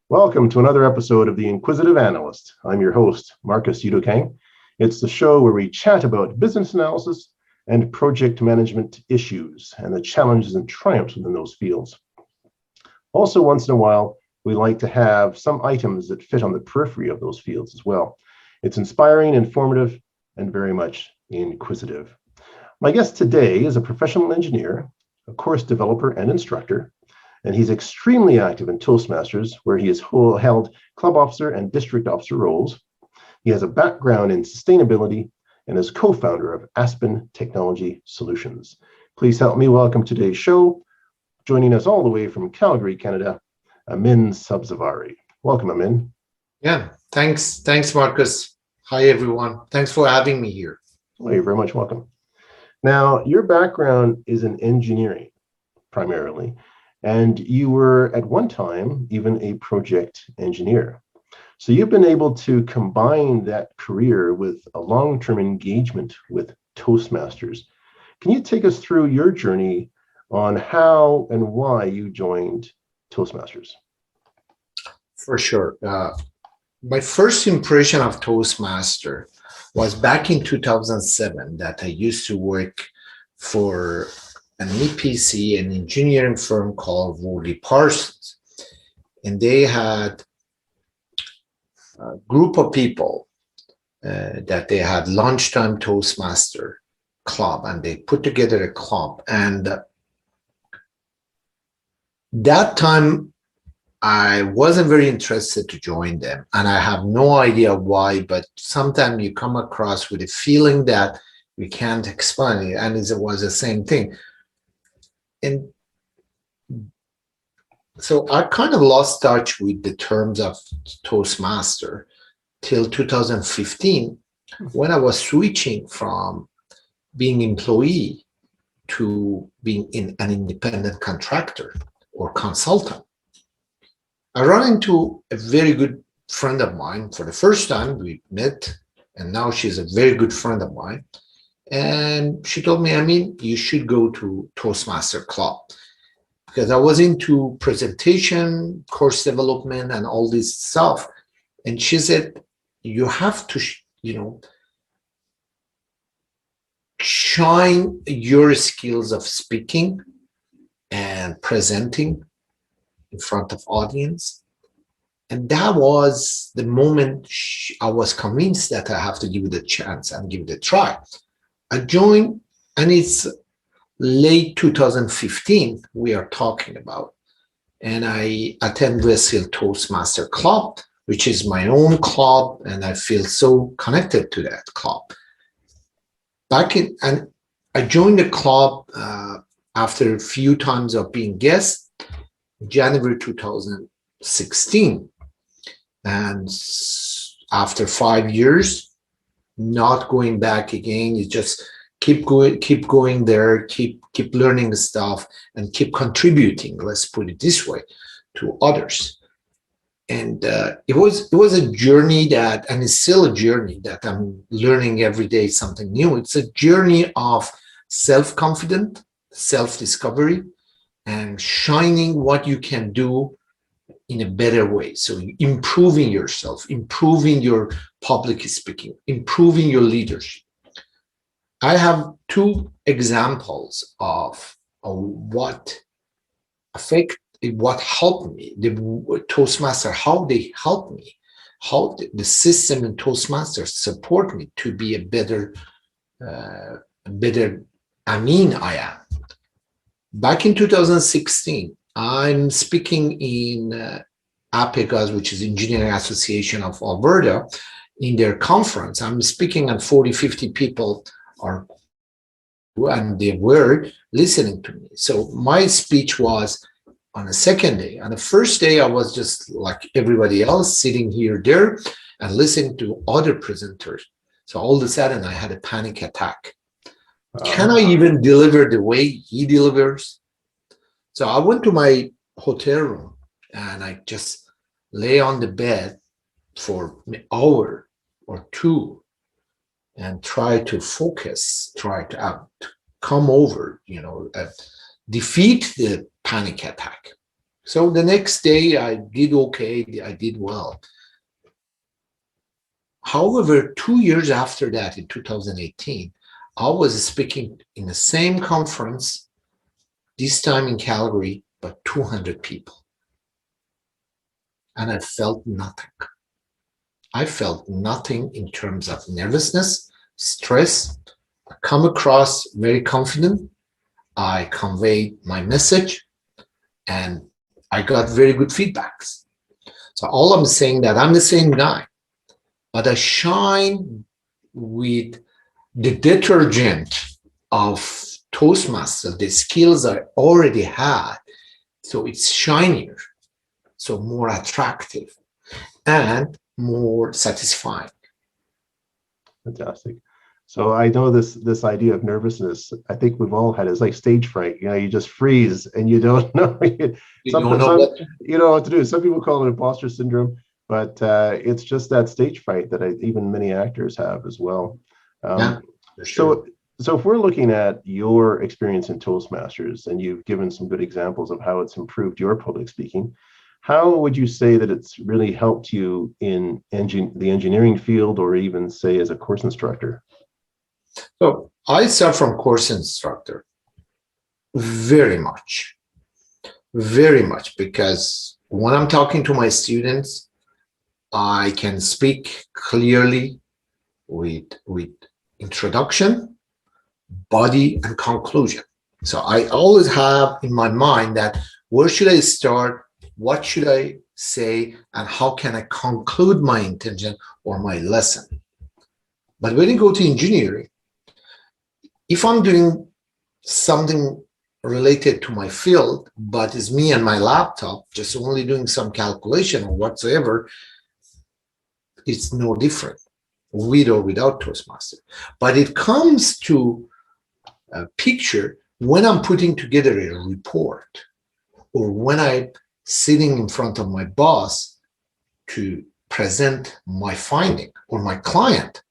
Welcome to another episode of The Inquisitive Analyst. I'm your host, Marcus Udokang. It's the show where we chat about business analysis and project management issues and the challenges and triumphs within those fields. Also, once in a while, we like to have some items that fit on the periphery of those fields as well. It's inspiring, informative, and very much inquisitive. My guest today is a professional engineer, a course developer and instructor, and he's extremely active in Toastmasters, where he has held club officer and district officer roles. He has a background in sustainability and is co-founder of Aspen Technology Solutions. Please help me welcome today's show, joining us all the way from Calgary, Canada, Amin Sabzavari. Welcome, Amin. Yeah, thanks, Marcus. Hi, everyone. Thanks for having me here. Well, you're very much welcome. Now, your background is in engineering, primarily. And you were at one time even a project engineer. So you've been able to combine that career with a long-term engagement with Toastmasters. Can you take us through your journey on how and why you joined Toastmasters? For sure. My first impression of Toastmaster was back in 2007 that I used to work for an EPC, an engineering firm called Worley Parsons. And they had a group of people that they had lunchtime Toastmaster club, and they put together a club. And that time, I wasn't very interested to join them. And I have no idea why, but sometimes you come across with a feeling that we can't explain it. And it was the same thing. And so I kind of lost touch with the terms of Toastmaster till 2015, when I was switching from being employee to being an independent contractor or consultant. I ran into a very good friend of mine. For the first time we met, and now she's a very good friend of mine. And she told me, I mean, you should go to Toastmaster Club, because I was into presentation, course development, and all this stuff. And she said, you have to, shine your skills of speaking and presenting in front of audience. And that was the moment I was convinced that I have to give it a chance and give it a try. I joined, and it's late 2015 we are talking about, and I attend Westfield Toastmaster Club, which is my own club, and I feel so connected to that club. And I joined the club after a few times of being guest, January 2016, and after 5 years, not going back again. You just keep going there, keep learning the stuff, and keep contributing, let's put it this way, to others. And it was a journey that, and it's still a journey that I'm learning every day something new. It's a journey of self-confidence, self-discovery, and shining what you can do in a better way. So improving yourself, improving your public speaking, improving your leadership. I have two examples of what helped me, the Toastmaster, how they helped me, how the system in Toastmasters support me to be a better Amin I am. Back in 2016, I'm speaking in APEGAS, which is Engineering Association of Alberta, in their conference. I'm speaking, and 40-50 people and they were listening to me. So my speech was on the second day. On the first day, I was just like everybody else, sitting there and listening to other presenters. So all of a sudden, I had a panic attack. Can I even deliver the way he delivers? So I went to my hotel room and I just lay on the bed for an hour or two and try to focus, try to come over, defeat the panic attack. So the next day I did okay, I did well. However, 2 years after that, in 2018, I was speaking in the same conference, this time in Calgary, but 200 people. And I felt nothing. I felt nothing in terms of nervousness, stress. I come across very confident. I conveyed my message, and I got very good feedbacks. So all I'm saying that I'm the same guy, but I shine with the detergent of Toastmasters, the skills I already had. So it's shinier, so more attractive and more satisfying. Fantastic. So I know this idea of nervousness, I think we've all had. It's like stage fright. You just freeze and you don't know. You don't know what you know what to do. Some people call it imposter syndrome, but it's just that stage fright that even many actors have as well. Yeah, for sure. So if we're looking at your experience in Toastmasters, and you've given some good examples of how it's improved your public speaking, how would you say that it's really helped you in the engineering field, or even say as a course instructor? So I start from course instructor very much, because when I'm talking to my students, I can speak clearly with introduction, body, and conclusion. So I always have in my mind that where should I start, what should I say, and how can I conclude my intention or my lesson. But when you go to engineering, if I'm doing something related to my field, but it's me and my laptop, just only doing some calculation or whatsoever, it's no different, with or without Toastmaster. But it comes to a picture when I'm putting together a report, or when I'm sitting in front of my boss to present my finding, or my client.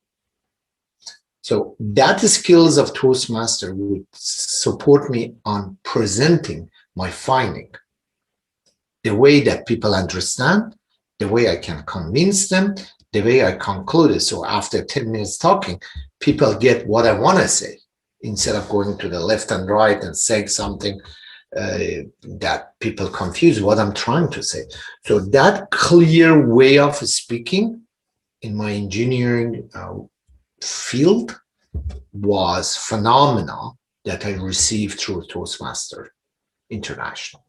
So that skills of Toastmaster would support me on presenting my finding, the way that people understand, the way I can convince them, the way I conclude it. So after 10 minutes talking, people get what I want to say, instead of going to the left and right and saying something that people confuse what I'm trying to say. So that clear way of speaking in my engineering field was phenomenal, that I received through Toastmaster International.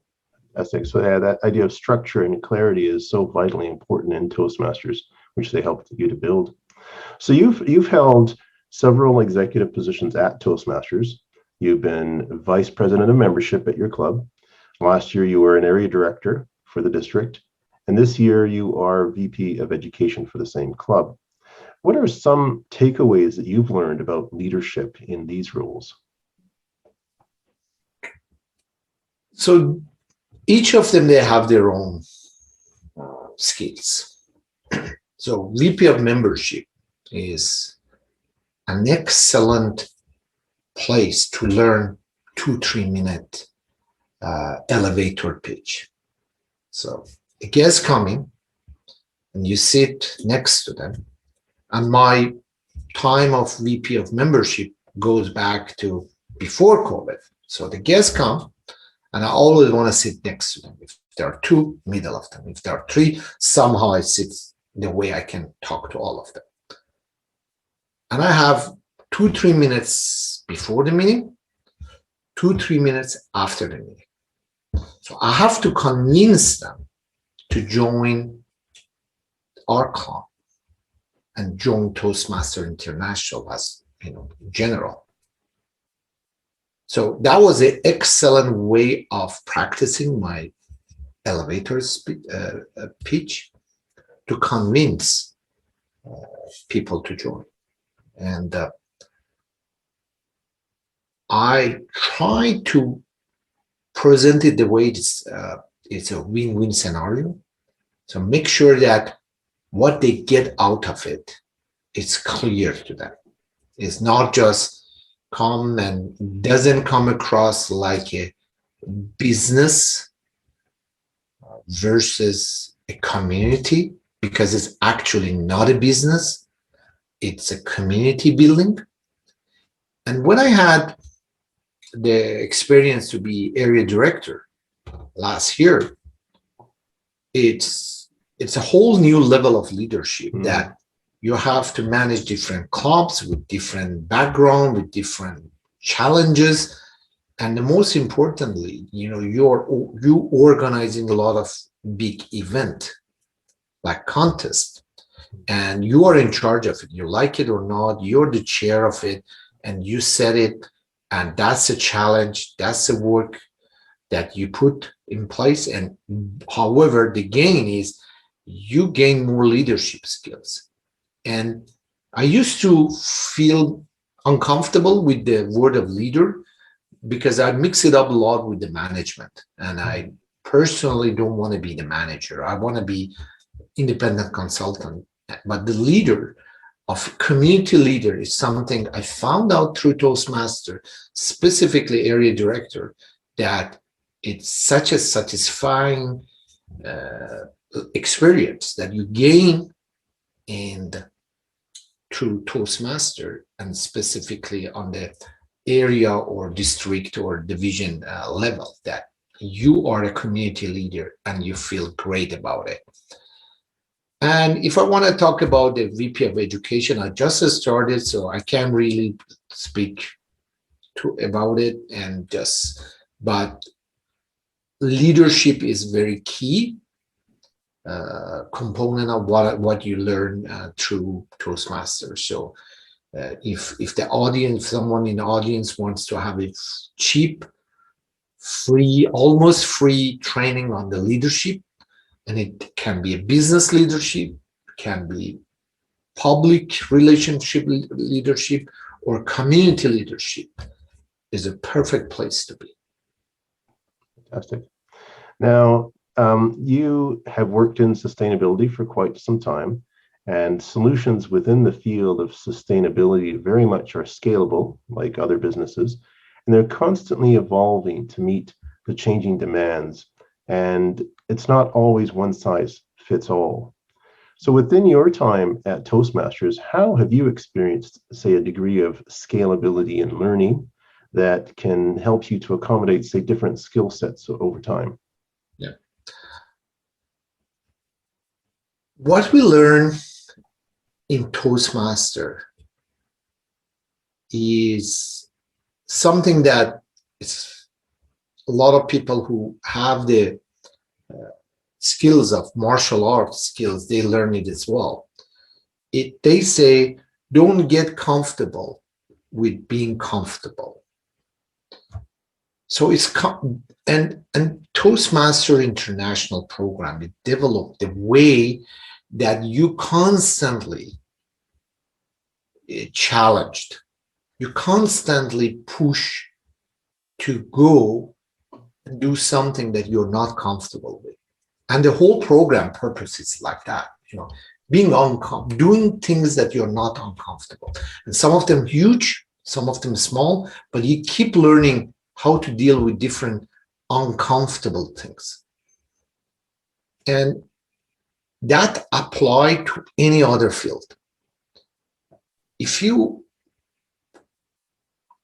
Fantastic. So yeah, that idea of structure and clarity is so vitally important in Toastmasters, which they help you to build. So you've held several executive positions at Toastmasters. You've been vice president of membership at your club. Last year, you were an area director for the district. And this year, you are VP of education for the same club. What are some takeaways that you've learned about leadership in these roles? So each of them, they have their own skills. So VP of membership is an excellent place to learn 2-3 minute elevator pitch. So a guest coming, and you sit next to them. And my time of VP of membership goes back to before COVID. So the guests come, and I always want to sit next to them. If there are 2, middle of them. If there are 3, somehow I sit the way I can talk to all of them. And I have 2-3 minutes before the meeting, 2-3 minutes after the meeting. So I have to convince them to join our club and join Toastmaster International as general. So that was an excellent way of practicing my elevator pitch to convince people to join. And I try to present it the way it's a win-win scenario. So make sure that what they get out of it it's clear to them. It's not just come and doesn't come across like a business versus a community, because it's actually not a business, it's a community building. And when I had the experience to be area director last year, it's a whole new level of leadership that you have to manage different clubs with different background, with different challenges. And the most importantly, you organizing a lot of big event like contest, and you are in charge of it. You like it or not, you're the chair of it, and you set it. And that's a challenge. That's the work that you put in place. And however, the gain is you gain more leadership skills. And I used to feel uncomfortable with the word of leader because I mix it up a lot with the management. And I personally don't want to be the manager. I want to be independent consultant. But the leader of community leader is something I found out through Toastmaster, specifically area director, that it's such a satisfying experience that you gain through Toastmaster, and specifically on the area or district or division level, that you are a community leader and you feel great about it. And if I want to talk about the VP of Education, I just started, so I can't really speak about it. But leadership is very key component of what you learn through Toastmasters. So if the audience, someone in the audience wants to have a cheap, free, almost free training on the leadership, and it can be a business leadership, can be public relationship leadership, or community leadership, is a perfect place to be. Fantastic. Now, you have worked in sustainability for quite some time, and solutions within the field of sustainability very much are scalable, like other businesses, and they're constantly evolving to meet the changing demands. And it's not always one size fits all. So within your time at Toastmasters, how have you experienced, say, a degree of scalability in learning that can help you to accommodate, say, different skill sets over time? Yeah. What we learn in Toastmaster is something that it's a lot of people who have the skills of martial arts skills, they learn it as well. They say, don't get comfortable with being comfortable. So it's and Toastmaster International program, it developed the way that you constantly challenged, you constantly push to go and do something that you're not comfortable with. And the whole program purpose is like that, being doing things that you're not uncomfortable. And some of them huge, some of them small, but you keep learning how to deal with different uncomfortable things. And that applies to any other field. If you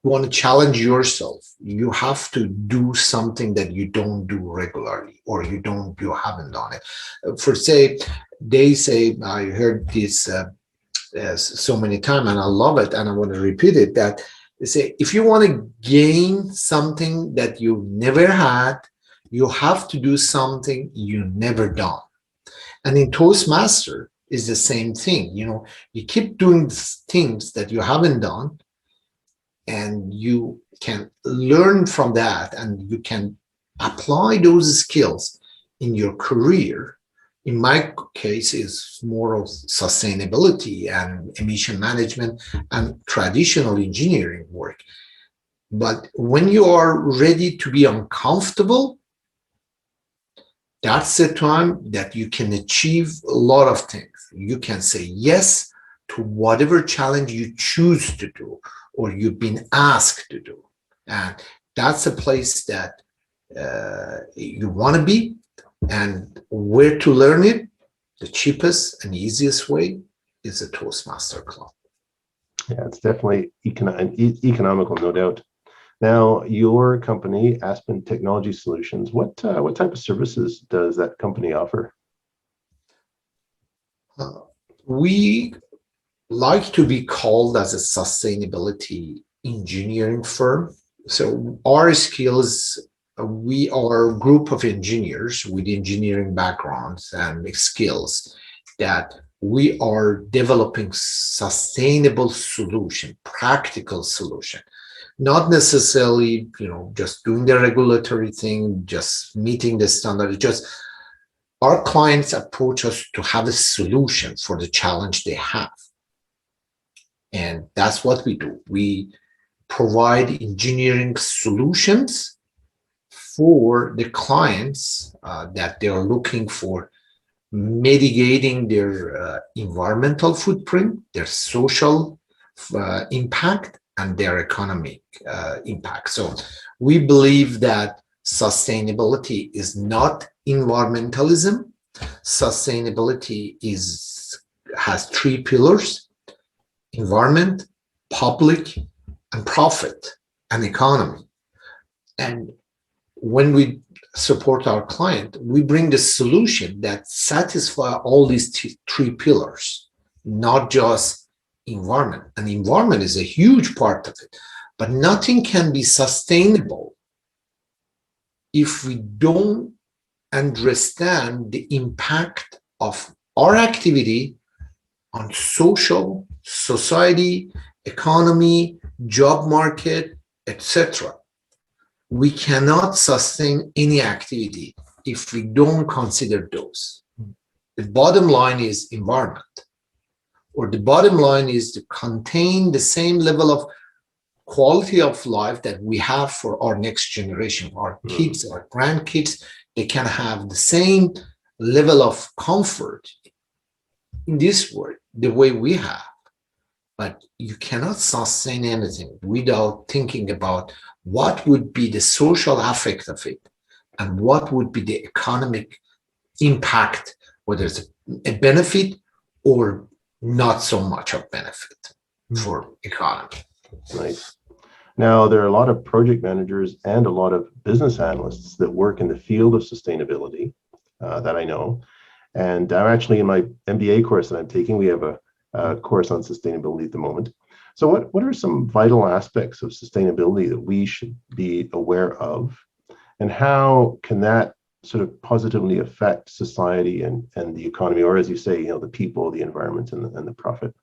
want to challenge yourself, you have to do something that you don't do regularly, or you haven't done it. For say, they say, I heard this so many times, and I love it, and I want to repeat it, that they say, if you want to gain something that you never had, you have to do something you never done. And in Toastmaster is the same thing. You keep doing things that you haven't done, and you can learn from that, and you can apply those skills in your career. In my case, it's more of sustainability and emission management and traditional engineering work. But when you are ready to be uncomfortable, that's the time that you can achieve a lot of things. You can say yes to whatever challenge you choose to do or you've been asked to do. And that's a place that you want to be. And where to learn it, the cheapest and easiest way is a Toastmaster club. Yeah, it's definitely economical, no doubt. Now, your company, Aspen Technology Solutions, what type of services does that company offer? We like to be called as a sustainability engineering firm. So our skills, we are a group of engineers with engineering backgrounds and skills that we are developing sustainable solution, practical solution, not necessarily, just doing the regulatory thing, just meeting the standard. Just our clients approach us to have a solution for the challenge they have. And that's what we do. We provide engineering solutions for the clients that they are looking for mitigating their environmental footprint, their social impact, and their economic impact. So we believe that sustainability is not environmentalism. Sustainability has three pillars: environment, public, and profit, and economy. And when we support our client, we bring the solution that satisfies all these three pillars, not just environment. And environment is a huge part of it, but nothing can be sustainable if we don't understand the impact of our activity on social, society, economy, job market, etc. We cannot sustain any activity if we don't consider those. The bottom line is environment, or the bottom line is to contain the same level of quality of life that we have for our next generation, our kids, our grandkids. They can have the same level of comfort in this world the way we have. But you cannot sustain anything without thinking about what would be the social effect of it and what would be the economic impact, whether it's a benefit or not so much of benefit for economy. Nice. Now, there are a lot of project managers and a lot of business analysts that work in the field of sustainability that I know. And I'm actually in my MBA course that I'm taking. We have a course on sustainability at the moment. So what are some vital aspects of sustainability that we should be aware of? And how can that sort of positively affect society and the economy, or as you say, the people, the environment, and the profit?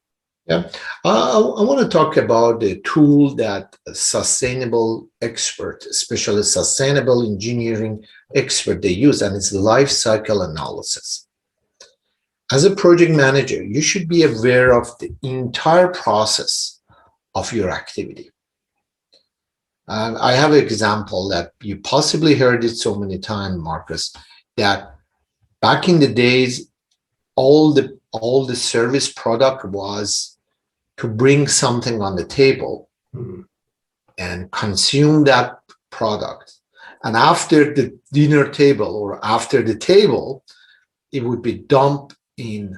Yeah, I want to talk about the tool that a sustainable expert, especially sustainable engineering expert, they use, and it's life cycle analysis. As a project manager, you should be aware of the entire process of your activity. I have an example that you possibly heard it so many times, Marcus, that back in the days, all the service product was to bring something on the table and consume that product. And after the dinner table or after the table, it would be dumped in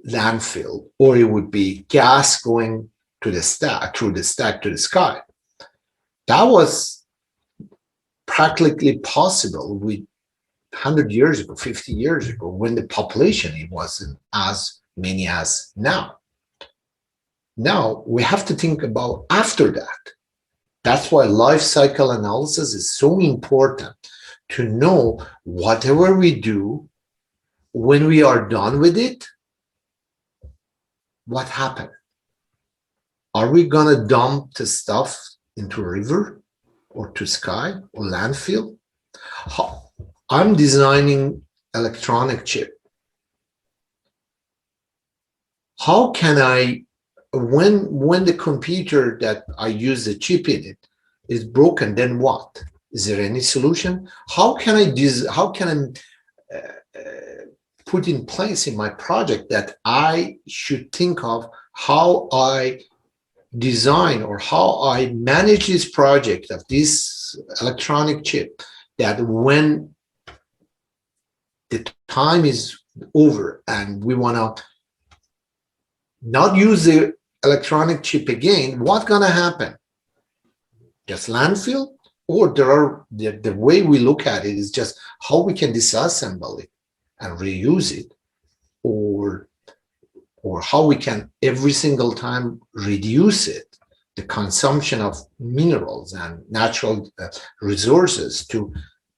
landfill, or it would be gas going to the stack, through the stack to the sky. That was practically possible with 100 years ago, 50 years ago, when the population, it wasn't as many as now. Now we have to think about after that. That's why life cycle analysis is so important, to know whatever we do, when we are done with it, what happened? Are we gonna dump the stuff into a river or to sky or landfill? I'm designing electronic chip. How can I, when the computer that I use the chip in it is broken, then what? Is there any solution? How can I put in place in my project that I should think of how I design or how I manage this project of this electronic chip, that when the time is over and we want to not use the electronic chip again, what's going to happen? Just landfill? Or there are the way we look at it is just how we can disassemble it and reuse it, or how we can every single time reduce it, the consumption of minerals and natural resources to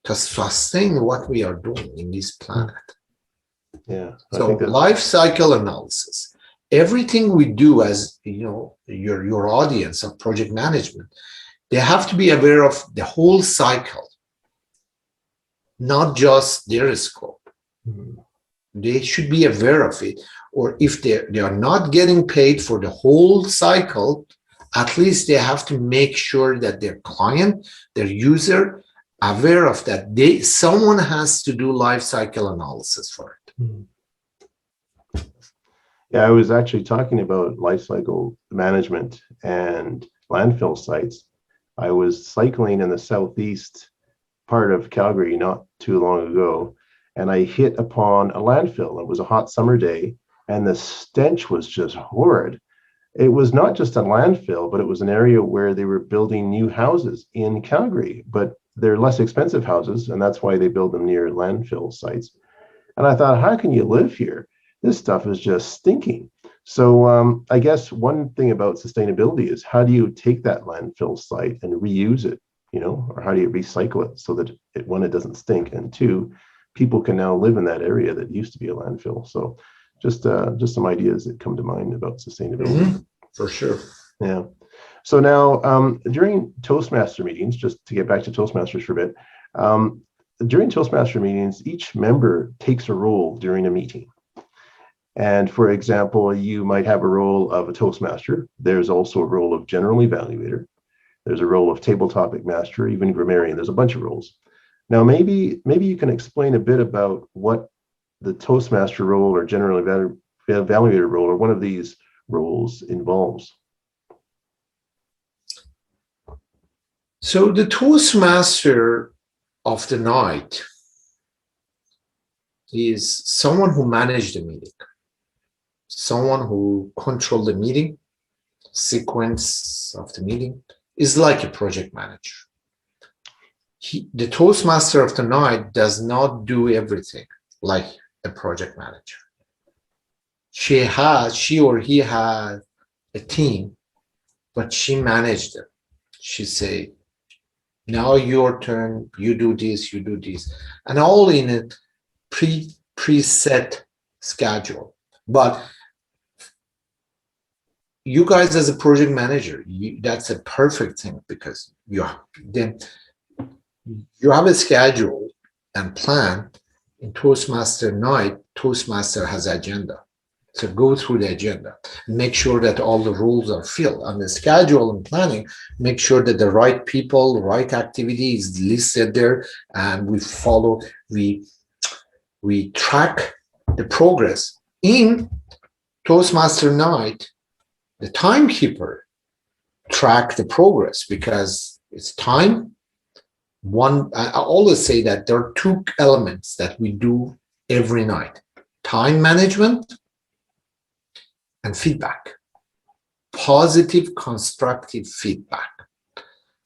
sustain what we are doing in this planet. Yeah. So life cycle analysis, everything we do as your audience of project management, they have to be aware of the whole cycle, not just their scope. They should be aware of it, or if they are not getting paid for the whole cycle, at least they have to make sure that their client, their user, aware of that. Someone has to do life cycle analysis for it. Yeah, I was actually talking about life cycle management and landfill sites. I was cycling in the southeast part of Calgary not too long ago, and I hit upon a landfill. It was a hot summer day, and the stench was just horrid. It was not just a landfill, but it was an area where they were building new houses in Calgary, but they're less expensive houses, and that's why they build them near landfill sites. And I thought, how can you live here? This stuff is just stinking. So I guess one thing about sustainability is, how do you take that landfill site and reuse it, or how do you recycle it so that one, it doesn't stink, and two, people can now live in that area that used to be a landfill. So just some ideas that come to mind about sustainability. For sure. Yeah. So now during Toastmaster meetings, just to get back to Toastmasters for a bit, during Toastmaster meetings, each member takes a role during a meeting. And for example, you might have a role of a Toastmaster. There's also a role of General Evaluator. There's a role of Table Topic Master, even Grammarian. There's a bunch of roles. Now, maybe you can explain a bit about what the Toastmaster role or General Evaluator role, or one of these roles, involves. So the Toastmaster of the night is someone who managed the meeting, someone who controlled the meeting, sequence of the meeting, is like a project manager. The Toastmaster of the night does not do everything like a project manager. She or he has a team, but she managed them. She say, now your turn, you do this, and all in a preset schedule. But you guys as a project manager, that's a perfect thing, because you have a schedule and plan. In Toastmaster night, Toastmaster has agenda. So go through the agenda, make sure that all the rules are filled. On the schedule and planning, make sure that the right people, right activity is listed there, and we follow, we track the progress. In Toastmaster night, the timekeeper track the progress, because it's time. I always say that there are two elements that we do every night: time management and feedback, positive, constructive feedback.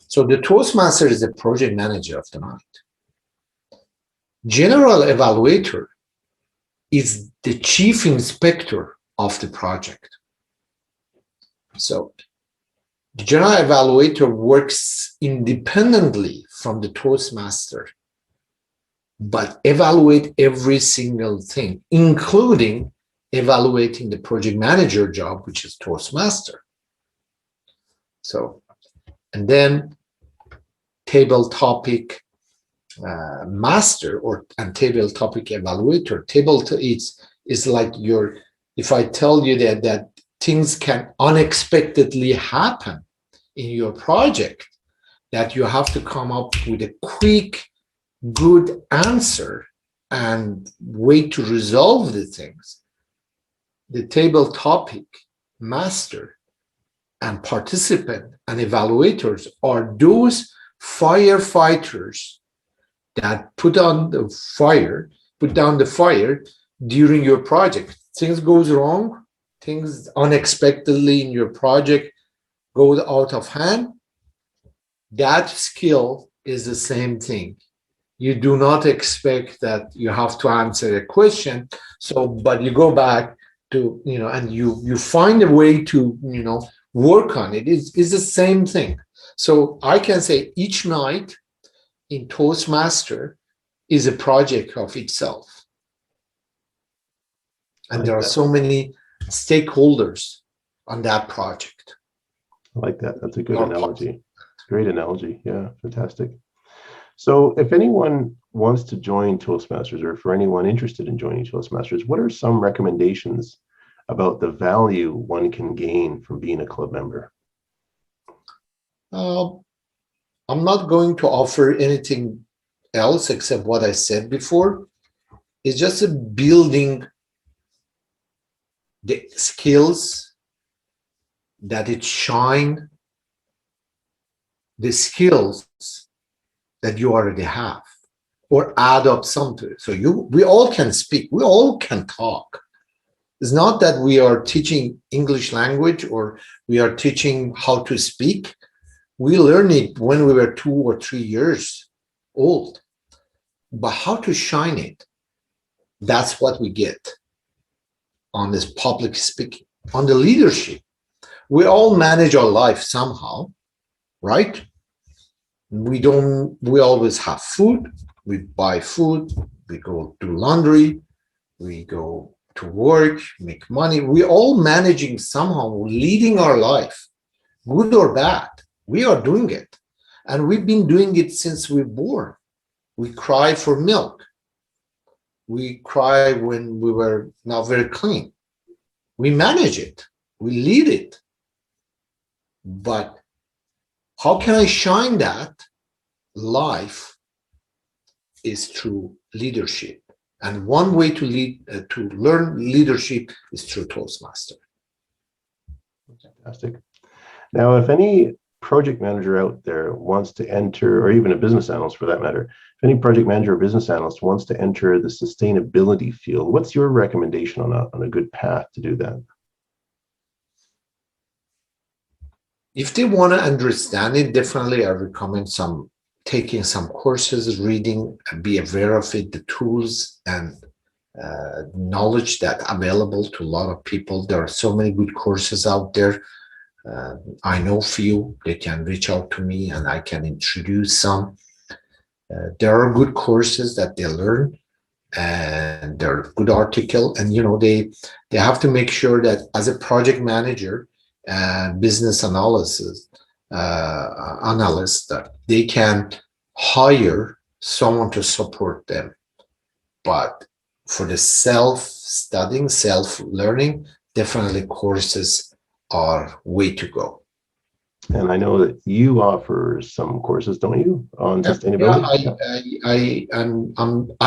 So the Toastmaster is the project manager of the night. General Evaluator is the chief inspector of the project. So the General Evaluator works independently from the Toastmaster, but evaluate every single thing, including evaluating the project manager job, which is Toastmaster. So, and then table topic master and table topic evaluator. Is like your, if I tell you that things can unexpectedly happen in your project, that you have to come up with a quick, good answer and way to resolve the things. The table topic master, and participant and evaluators are those firefighters that put down the fire during your project. Things goes wrong, things unexpectedly in your project go out of hand. That skill is the same thing. You do not expect that you have to answer a question. So, but you go back to, and you find a way to, work on it. It's the same thing. So I can say each night in Toastmaster is a project of itself. And there are so many stakeholders on that project. I like that. That's a good analogy. Great analogy. Yeah, fantastic. So if anyone wants to join Toastmasters, or for anyone interested in joining Toastmasters, what are some recommendations about the value one can gain from being a club member? I'm not going to offer anything else except what I said before. It's just building the skills that it shine, the skills that you already have, or add up something. So we all can speak, we all can talk. It's not that we are teaching English language or we are teaching how to speak. We learned it when we were 2 or 3 years old. But how to shine it, that's what we get on this public speaking. On the leadership, we all manage our life somehow, right? We always have food, we buy food, we go do laundry, we go to work, make money. We all managing somehow, leading our life, good or bad. We are doing it. And we've been doing it since we're born. We cry for milk. We cry when we were not very clean. We manage it. We lead it. But how can I shine that? Life is through leadership. And one way to learn leadership is through Toastmaster. Fantastic. Now, if any project manager out there wants to enter, or even a business analyst for that matter, if any project manager or business analyst wants to enter the sustainability field, what's your recommendation on a good path to do that? If they want to understand it differently, I recommend taking some courses, reading, and be aware of it, the tools and knowledge that available to a lot of people. There are so many good courses out there. I know few. They can reach out to me and I can introduce some. There are good courses that they learn, and they're good article. And they have to make sure that as a project manager and business analyst, that they can hire someone to support them. But for the self-studying, self-learning, definitely courses are way to go. And I know that you offer some courses, don't you, on sustainability? I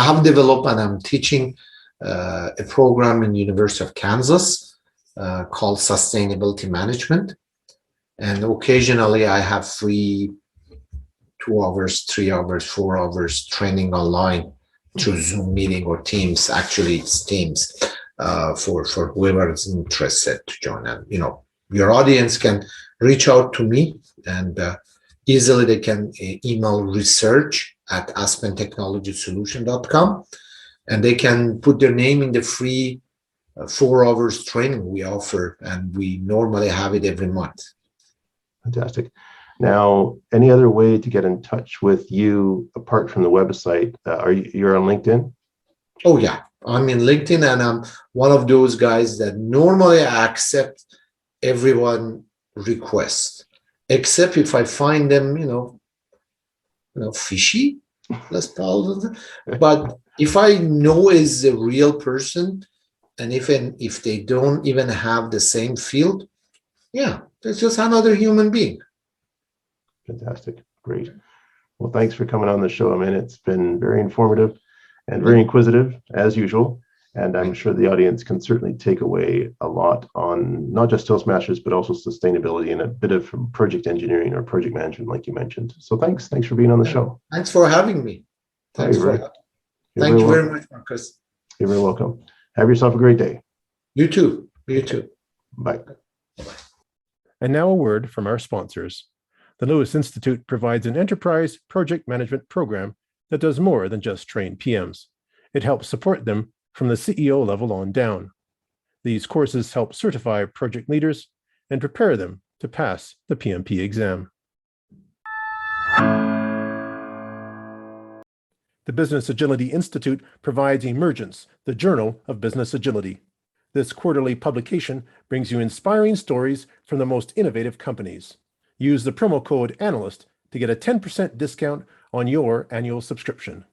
have developed and I'm teaching a program in University of Kansas called Sustainability Management. And occasionally I have free 2 hours, 3 hours, 4 hours training online through Zoom meeting or Teams. Actually, it's Teams for whoever is interested to join. And your audience can reach out to me, and easily they can email research@aspentechnologysolution.com, and they can put their name in the free 4 hours training we offer, and we normally have it every month. Fantastic. Now, any other way to get in touch with you apart from the website? You're on LinkedIn? Oh yeah, I'm in LinkedIn, and I'm one of those guys that normally I accept everyone request, except if I find them, fishy, let's call it. But if I know is a real person, and if they don't even have the same field, yeah, it's just another human being. Fantastic. Great. Well, thanks for coming on the show, Amin. It's been very informative and very inquisitive, as usual. And I'm sure the audience can certainly take away a lot on not just Toastmasters, but also sustainability and a bit of project engineering or project management, like you mentioned. So thanks for being on the show. Thanks for having me. Thank you very much, Marcus. You're very welcome. Have yourself a great day. You too. You too. Bye. And now a word from our sponsors. The Lewis Institute provides an enterprise project management program that does more than just train PMs. It helps support them from the CEO level on down. These courses help certify project leaders and prepare them to pass the PMP exam. The Business Agility Institute provides Emergence, the Journal of Business Agility. This quarterly publication brings you inspiring stories from the most innovative companies. Use the promo code ANALYST to get a 10% discount on your annual subscription.